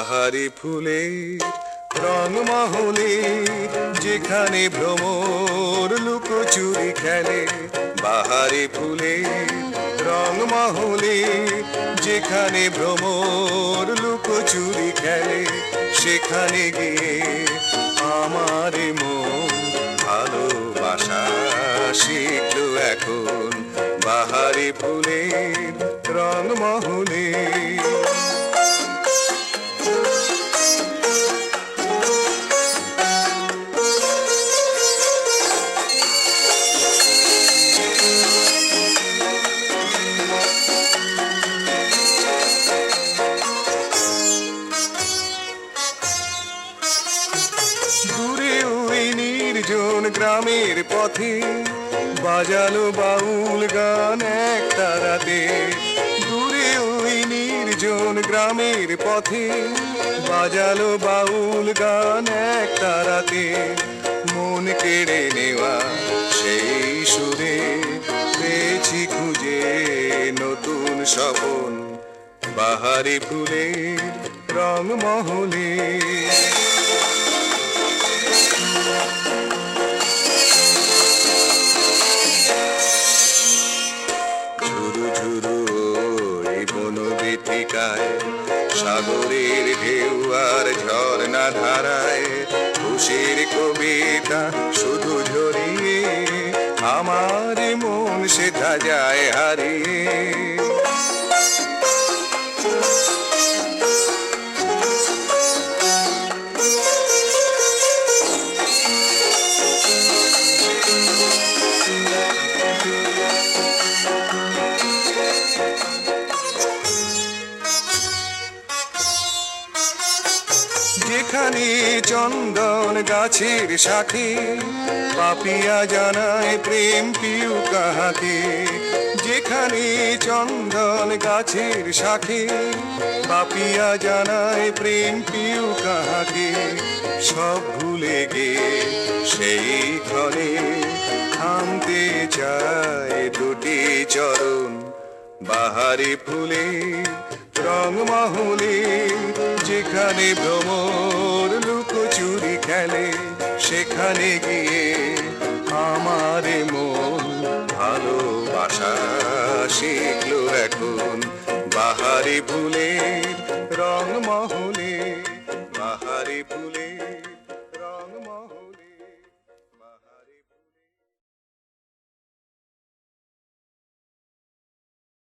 বাহারি ফুলের রং মহলে, যেখানে ভ্রমর লুকোচুরি খেলে। বাহারি ফুলের রং মহলে, যেখানে ভ্রমর লুকোচুরি খেলে। সেখানে গিয়ে আমার মন ভালোবাসা শিখলো এখন। বাহারি ফুলের রং মহলে। দূরে ওই নির্জন গ্রামের পথে বাজালো বাউল গান এক তারাতে। দূরে ওই নির্জন গ্রামের পথে বাজালো বাউল গান এক তারাতে। মন কেড়ে নেওয়া সেই সুরে পেয়েছি খুঁজে নতুন স্বপন। বাহারি ফুলের রং মহলে। ঝুরু ঝুরু ওই বনবীথিকায়, সাগরের ঢেউ আর ঝর্ণা ধারায়। খুশির কবিতা শুধু ঝরিয়ে আমার মন সেথা যায় হারিয়ে। যেখানে চন্দন গাছের সাথে পাপিয়া জানায় প্রেম পিউ কাহাকে। যেখানে চন্দন গাছের শাখে পাপিয়া জানায় প্রেম পিউ কাহাকে। সব ভুলে গিয়ে সেই ক্ষণে থামতে চায় দুটি চরণ। বাহারি ফুলের রং মহলে, যেখানে ভ্রমর লুকোচুরি খেলে। সেখানে গিয়ে আমার মন ভালোবাসা শিখলো এখন। বাহারি ফুলের রং মহলে, বাহারি ফুলের